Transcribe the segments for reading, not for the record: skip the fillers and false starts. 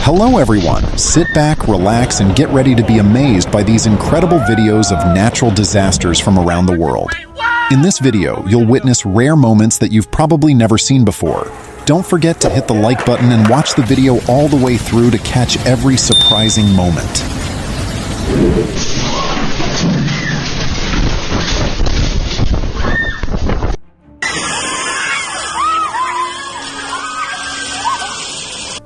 Hello everyone! Sit back, relax, and get ready to be amazed by these incredible videos of natural disasters from around the world. In this video, you'll witness rare moments that you've probably never seen before. Don't forget to hit the like button and watch the video all the way through to catch every surprising moment.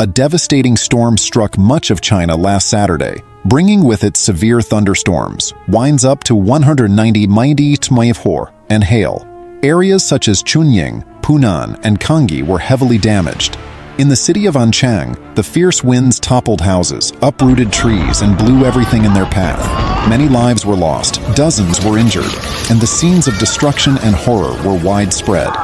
A devastating storm struck much of China last Saturday, bringing with it severe thunderstorms, winds up to 190 mph, and hail. Areas such as Chunying, Punan, and Kangi were heavily damaged. In the city of Anchang, the fierce winds toppled houses, uprooted trees, and blew everything in their path. Many lives were lost, dozens were injured, and the scenes of destruction and horror were widespread.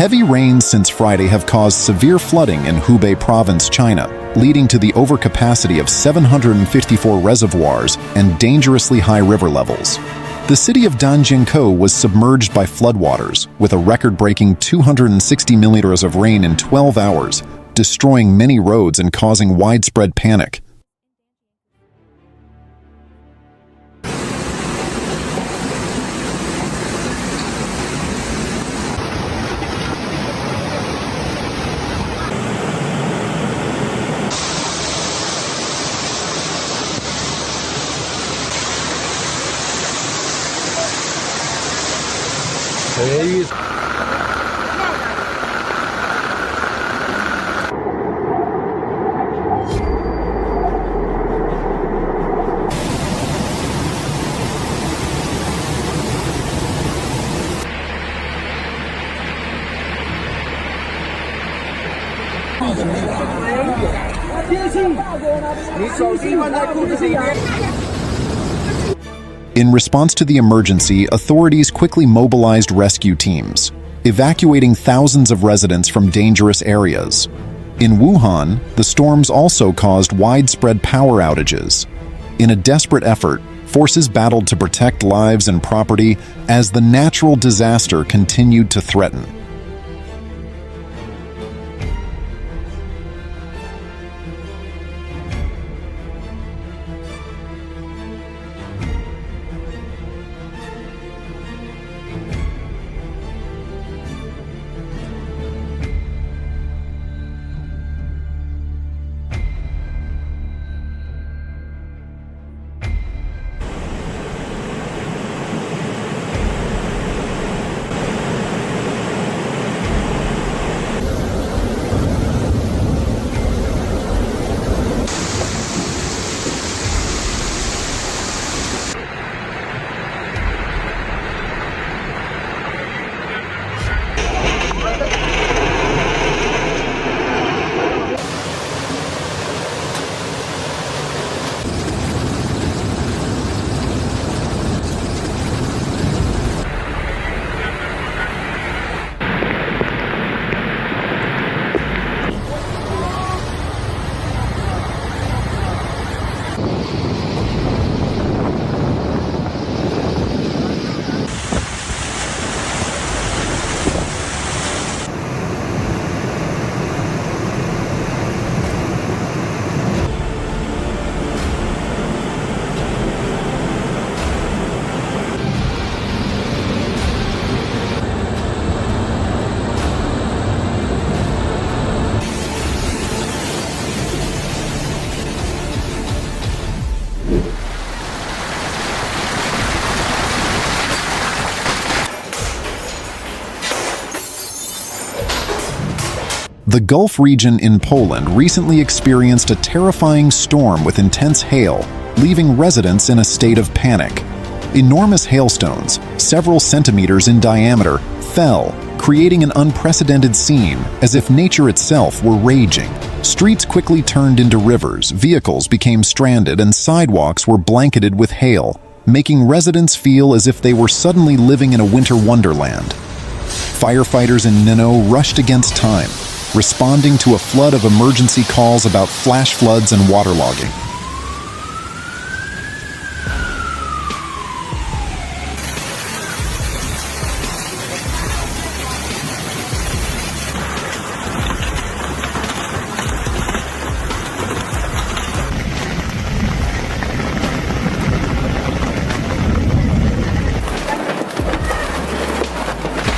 Heavy rains since Friday have caused severe flooding in Hubei province, China, leading to the overcapacity of 754 reservoirs and dangerously high river levels. The city of Danjingkou was submerged by floodwaters, with a record-breaking 260 millimeters of rain in 12 hours, destroying many roads and causing widespread panic. In response to the emergency, authorities quickly mobilized rescue teams, evacuating thousands of residents from dangerous areas. In Wuhan, the storms also caused widespread power outages. In a desperate effort, forces battled to protect lives and property as the natural disaster continued to threaten. The Gulf region in Poland recently experienced a terrifying storm with intense hail, leaving residents in a state of panic. Enormous hailstones, several centimeters in diameter, fell, creating an unprecedented scene as if nature itself were raging. Streets quickly turned into rivers, vehicles became stranded, and sidewalks were blanketed with hail, making residents feel as if they were suddenly living in a winter wonderland. Firefighters in Nino rushed against time, responding to a flood of emergency calls about flash floods and waterlogging.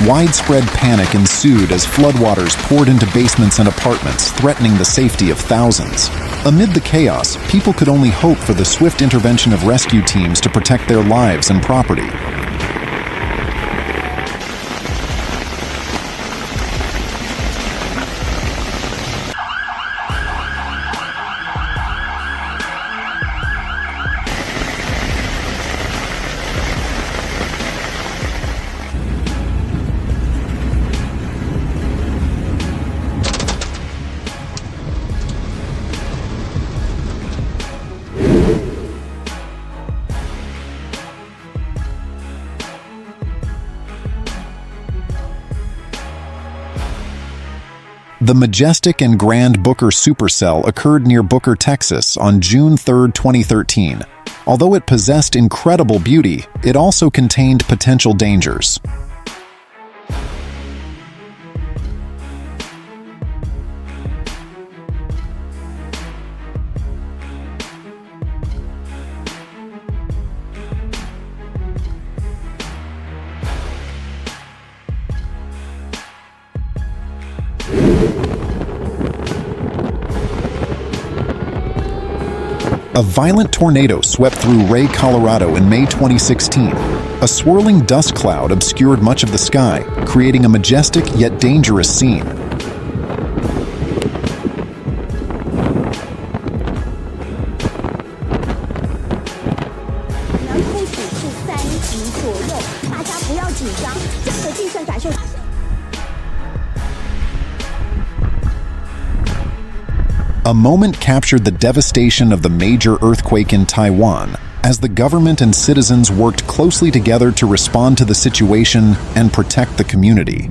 Widespread panic ensued as floodwaters poured into basements and apartments, threatening the safety of thousands. Amid the chaos, people could only hope for the swift intervention of rescue teams to protect their lives and property. The majestic and grand Booker supercell occurred near Booker, Texas on June 3, 2013. Although it possessed incredible beauty, it also contained potential dangers. A violent tornado swept through Ray, Colorado in May 2016. A swirling dust cloud obscured much of the sky, creating a majestic yet dangerous scene. A moment captured the devastation of the major earthquake in Taiwan, as the government and citizens worked closely together to respond to the situation and protect the community.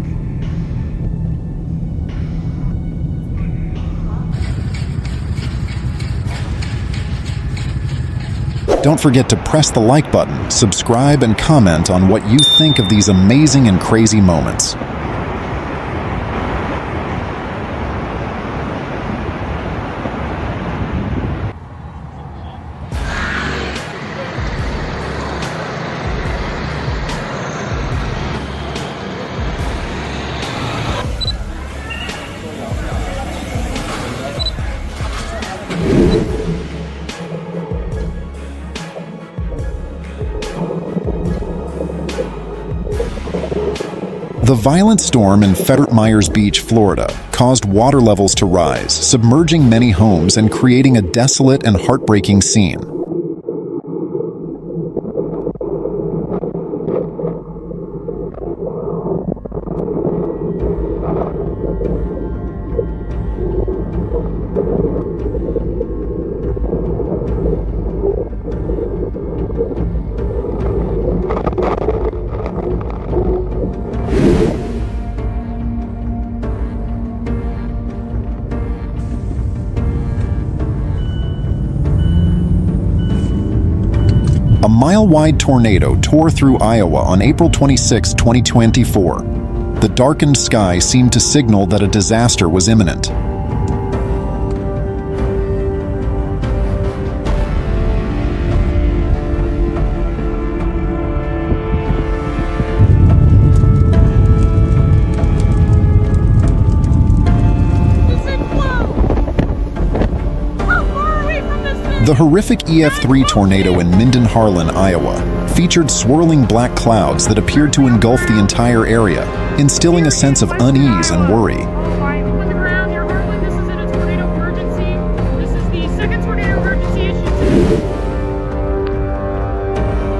Don't forget to press the like button, subscribe, and comment on what you think of these amazing and crazy moments. The violent storm in Fort Myers Beach, Florida, caused water levels to rise, submerging many homes and creating a desolate and heartbreaking scene. A mile-wide tornado tore through Iowa on April 26, 2024. The darkened sky seemed to signal that a disaster was imminent. The horrific EF3 tornado in Minden-Harlan, Iowa, featured swirling black clouds that appeared to engulf the entire area, instilling a sense of unease and worry.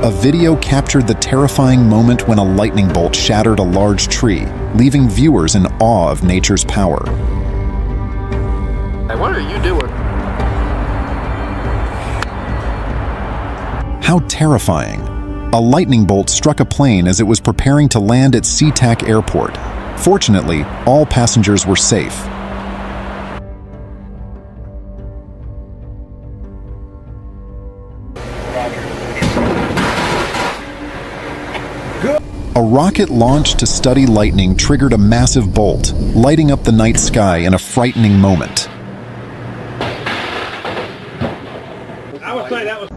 A video captured the terrifying moment when a lightning bolt shattered a large tree, leaving viewers in awe of nature's power. Hey, what are you doing? How terrifying! A lightning bolt struck a plane as it was preparing to land at SeaTac Airport. Fortunately, all passengers were safe. A rocket launched to study lightning triggered a massive bolt, lighting up the night sky in a frightening moment. I would say that was...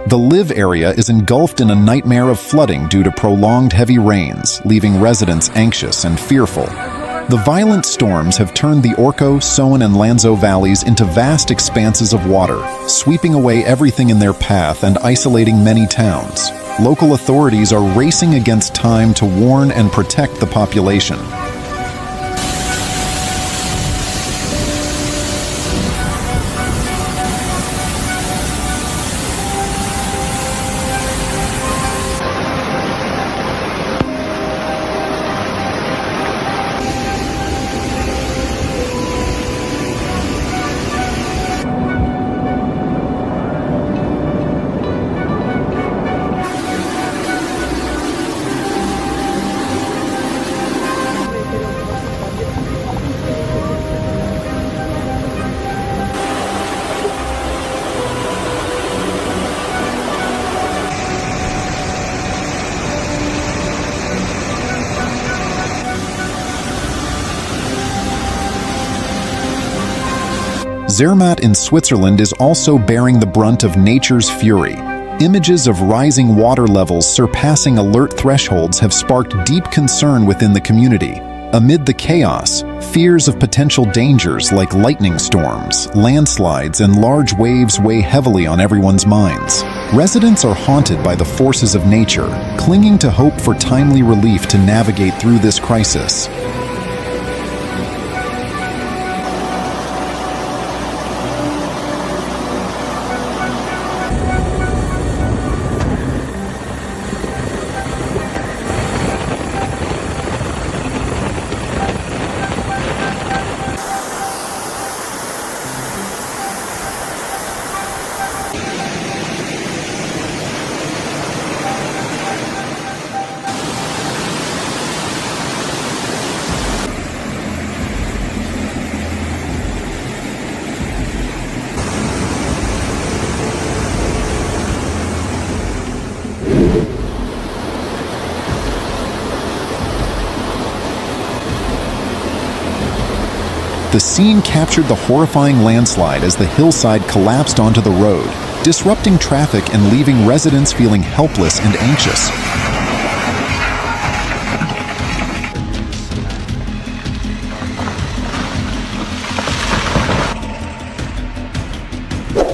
The live area is engulfed in a nightmare of flooding due to prolonged heavy rains, leaving residents anxious and fearful. The violent storms have turned the Orco, Soan, and Lanzo valleys into vast expanses of water, sweeping away everything in their path and isolating many towns. Local authorities are racing against time to warn and protect the population. Zermatt in Switzerland is also bearing the brunt of nature's fury. Images of rising water levels surpassing alert thresholds have sparked deep concern within the community. Amid the chaos, fears of potential dangers like lightning storms, landslides, and large waves weigh heavily on everyone's minds. Residents are haunted by the forces of nature, clinging to hope for timely relief to navigate through this crisis. The scene captured the horrifying landslide as the hillside collapsed onto the road, disrupting traffic and leaving residents feeling helpless and anxious.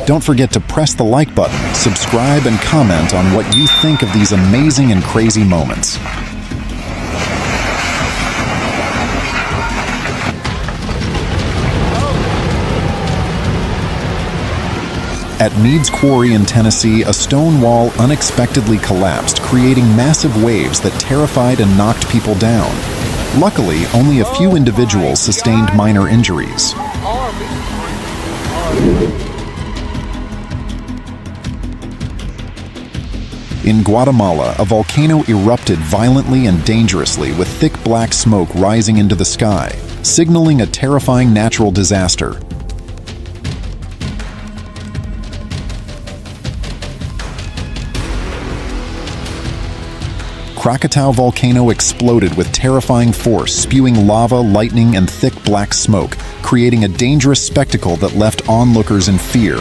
Don't forget to press the like button, subscribe, and comment on what you think of these amazing and crazy moments. At Meade's Quarry in Tennessee, a stone wall unexpectedly collapsed, creating massive waves that terrified and knocked people down. Luckily, only a few individuals sustained minor injuries. In Guatemala, a volcano erupted violently and dangerously with thick black smoke rising into the sky, signaling a terrifying natural disaster. Krakatoa volcano exploded with terrifying force, spewing lava, lightning, and thick black smoke, creating a dangerous spectacle that left onlookers in fear.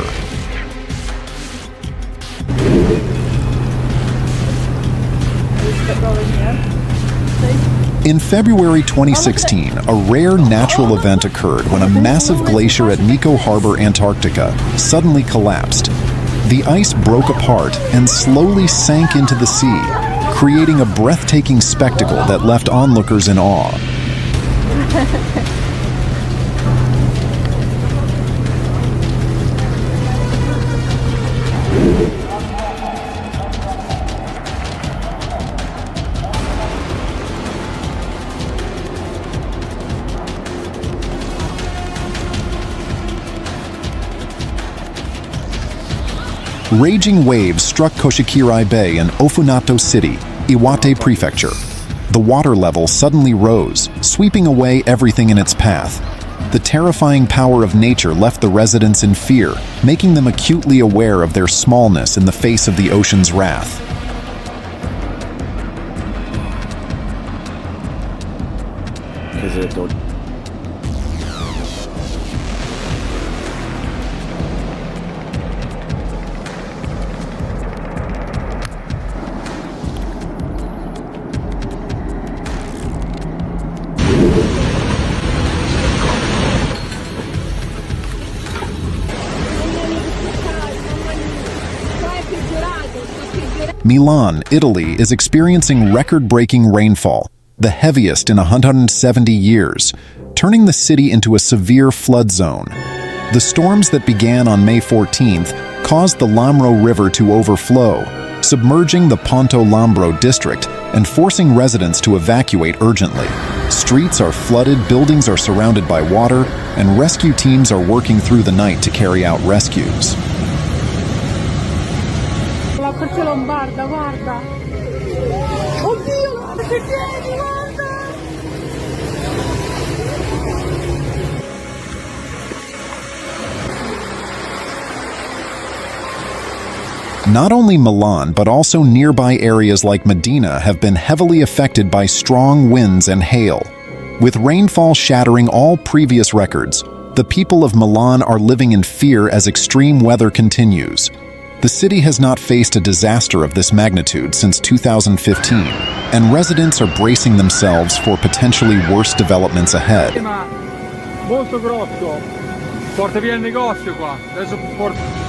In February 2016, a rare natural event occurred when a massive glacier at Nico Harbor, Antarctica, suddenly collapsed. The ice broke apart and slowly sank into the sea, creating a breathtaking spectacle that left onlookers in awe. Raging waves struck Koshikirai Bay in Ofunato City, Iwate Prefecture. The water level suddenly rose, sweeping away everything in its path. The terrifying power of nature left the residents in fear, making them acutely aware of their smallness in the face of the ocean's wrath. Milan, Italy, is experiencing record-breaking rainfall, the heaviest in 170 years, turning the city into a severe flood zone. The storms that began on May 14th caused the Lambro River to overflow, submerging the Ponto Lambro district and forcing residents to evacuate urgently. Streets are flooded, buildings are surrounded by water, and rescue teams are working through the night to carry out rescues. La Croce Lombarda, guarda! Oddio, guarda che piedi, guarda! Not only Milan, but also nearby areas like Medina have been heavily affected by strong winds and hail. With rainfall shattering all previous records, the people of Milan are living in fear as extreme weather continues. The city has not faced a disaster of this magnitude since 2015, and residents are bracing themselves for potentially worse developments ahead. Molto grosso. Porta via il negozio qua. Adesso porta.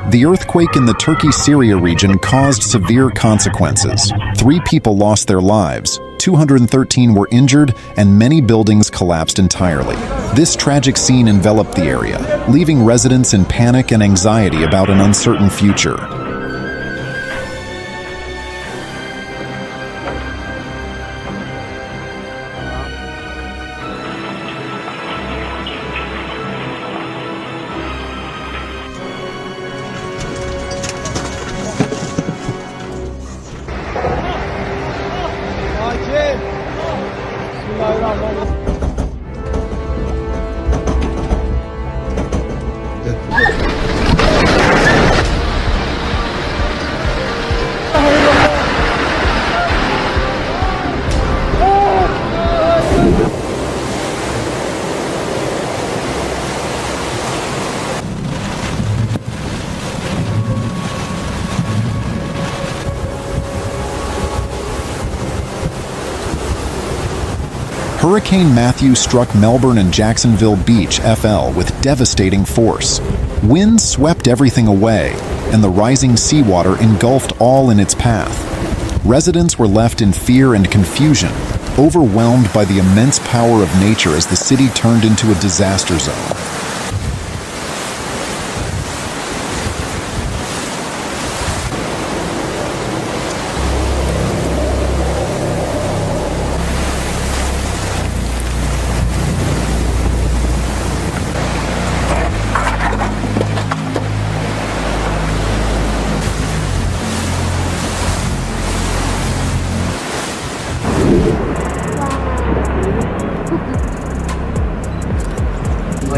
The earthquake in the Turkey-Syria region caused severe consequences. 3 people lost their lives, 213 were injured, and many buildings collapsed entirely. This tragic scene enveloped the area, leaving residents in panic and anxiety about an uncertain future. Hurricane Matthew struck Melbourne and Jacksonville Beach, FL, with devastating force. Winds swept everything away, and the rising seawater engulfed all in its path. Residents were left in fear and confusion, overwhelmed by the immense power of nature as the city turned into a disaster zone.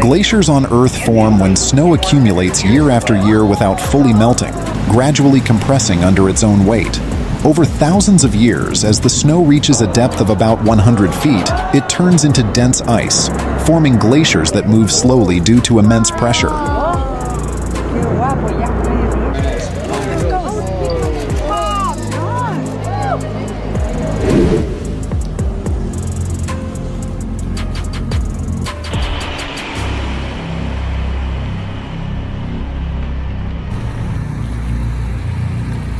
Glaciers on Earth form when snow accumulates year after year without fully melting. gradually compressing under its own weight. Over thousands of years, as the snow reaches a depth of about 100 feet, it turns into dense ice, forming glaciers that move slowly due to immense pressure.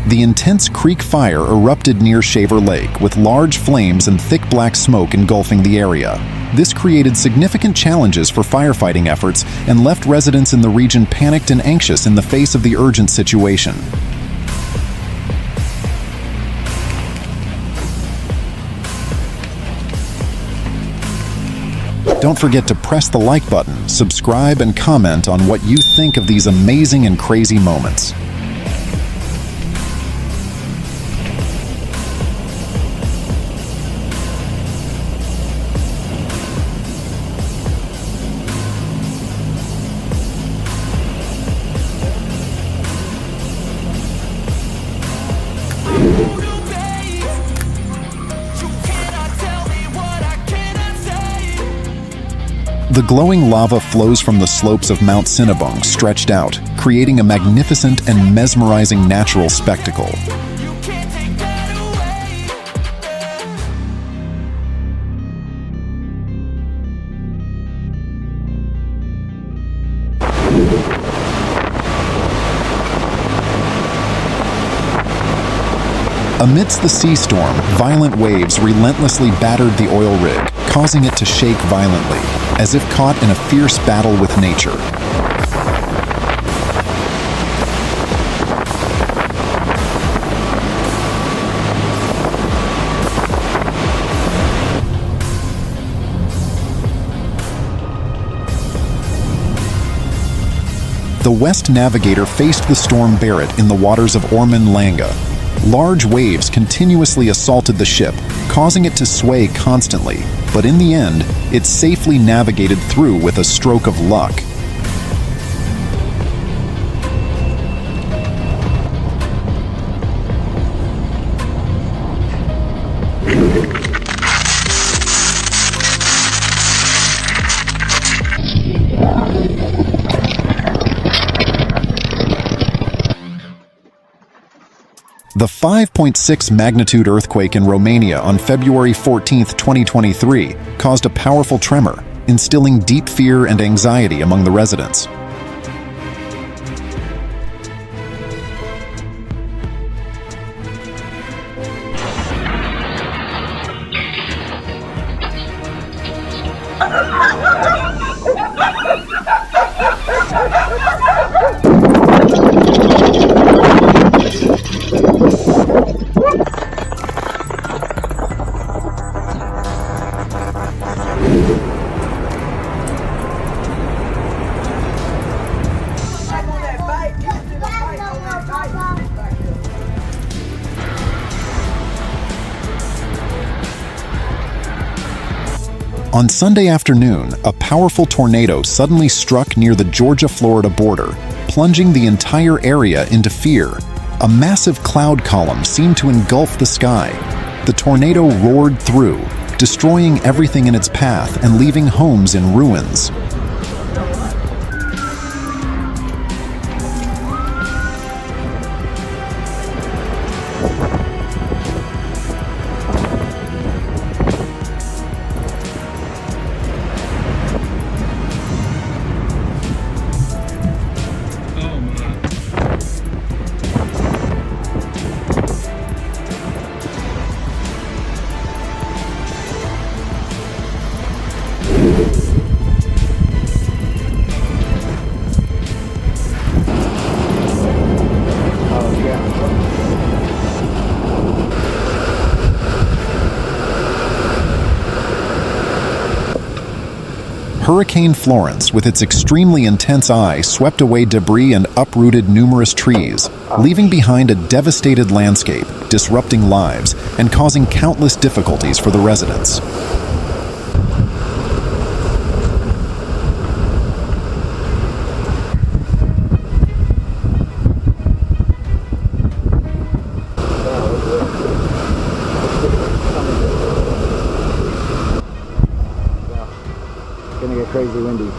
The intense creek fire erupted near Shaver Lake with large flames and thick black smoke engulfing the area. This created significant challenges for firefighting efforts and left residents in the region panicked and anxious in the face of the urgent situation. Don't forget to press the like button, subscribe, and comment on what you think of these amazing and crazy moments. The glowing lava flows from the slopes of Mount Cinnabung stretched out, creating a magnificent and mesmerizing natural spectacle. Amidst the sea storm, violent waves relentlessly battered the oil rig, causing it to shake violently, as if caught in a fierce battle with nature. The West Navigator faced the storm Barrett in the waters of Ormen Lange. Large waves continuously assaulted the ship, causing it to sway constantly, but in the end, it safely navigated through with a stroke of luck. The 5.6 magnitude earthquake in Romania on February 14, 2023, caused a powerful tremor, instilling deep fear and anxiety among the residents. On Sunday afternoon, a powerful tornado suddenly struck near the Georgia-Florida border, plunging the entire area into fear. A massive cloud column seemed to engulf the sky. The tornado roared through, destroying everything in its path and leaving homes in ruins. Hurricane Florence, with its extremely intense eye, swept away debris and uprooted numerous trees, leaving behind a devastated landscape, disrupting lives, and causing countless difficulties for the residents. get crazy windy.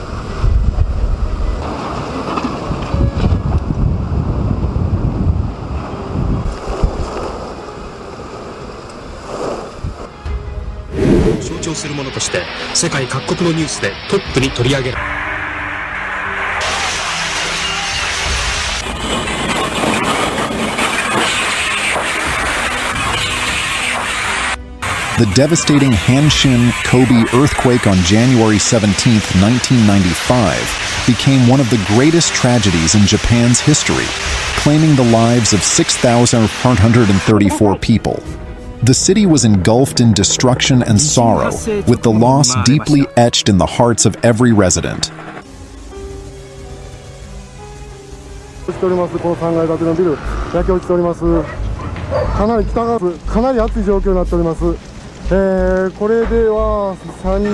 The devastating Hanshin-Kobe earthquake on January 17, 1995, became one of the greatest tragedies in Japan's history, claiming the lives of 6,434 people. The city was engulfed in destruction and sorrow, with the loss deeply etched in the hearts of every resident. この3階建てのビル、焼け落ちております。かなり北側、かなり暑い状況になっております。これでは3人。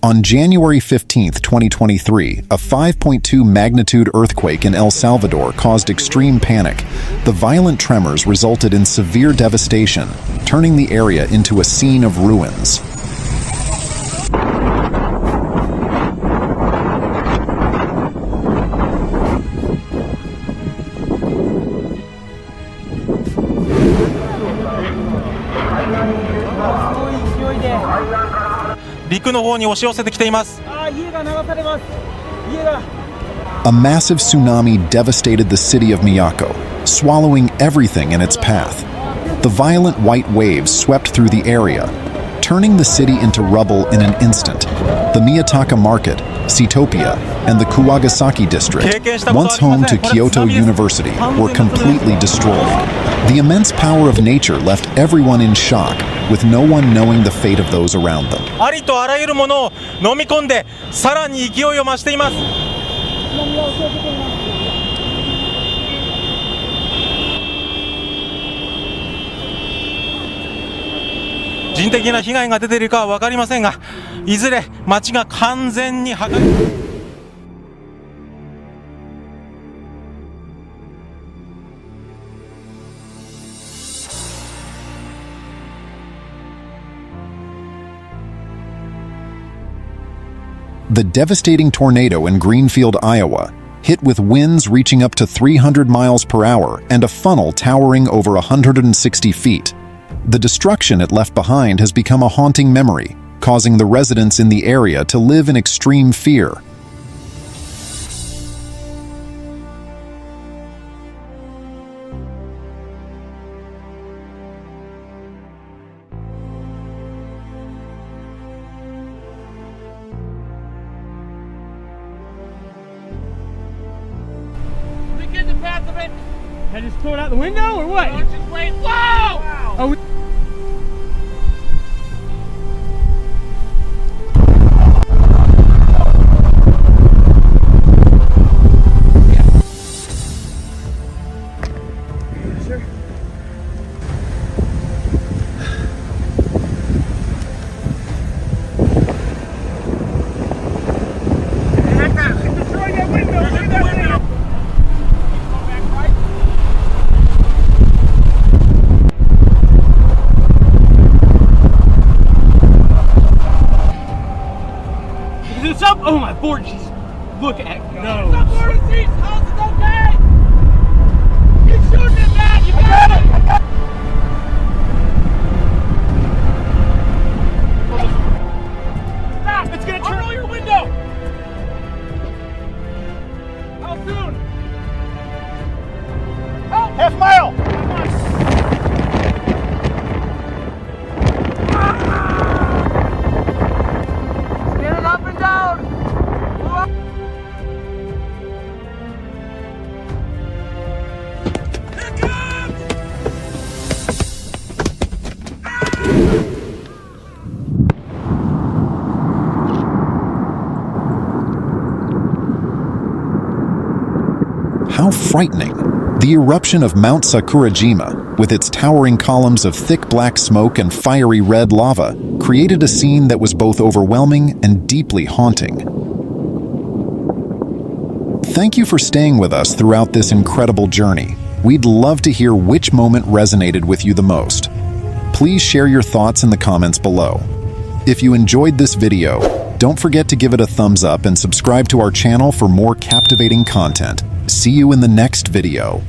On January 15, 2023, a 5.2 magnitude earthquake in El Salvador caused extreme panic. The violent tremors resulted in severe devastation, turning the area into a scene of ruins. A massive tsunami devastated the city of Miyako, swallowing everything in its path. The violent white waves swept through the area, turning the city into rubble in an instant. The Miyataka Market, Seatopia, and the Kuwagasaki district, once home to Kyoto University, were completely destroyed. The immense power of nature left everyone in shock, with no one knowing the fate of those around them. ありとあらゆるものを飲み込んで、さらに勢いを増しています。人的な被害が出ているかは分かりませんが、いずれ町が完全に破壊。The devastating tornado in Greenfield, Iowa, hit with winds reaching up to 300 miles per hour and a funnel towering over 160 feet. The destruction it left behind has become a haunting memory, causing the residents in the area to live in extreme fear. Get the path of it. I just throw it out the window or what? No, just wait. Whoa! Wow. Oh, oh my board, jeez. Look at no. Stop boarding seats. How's it okay? You're shooting it, man. You got it. Stop. It's gonna turn. Roll your window. How soon? Help. Half mile. Get it up and down. How frightening! The eruption of Mount Sakurajima, with its towering columns of thick black smoke and fiery red lava, created a scene that was both overwhelming and deeply haunting. Thank you for staying with us throughout this incredible journey. We'd love to hear which moment resonated with you the most. Please share your thoughts in the comments below. If you enjoyed this video, don't forget to give it a thumbs up and subscribe to our channel for more captivating content. See you in the next video.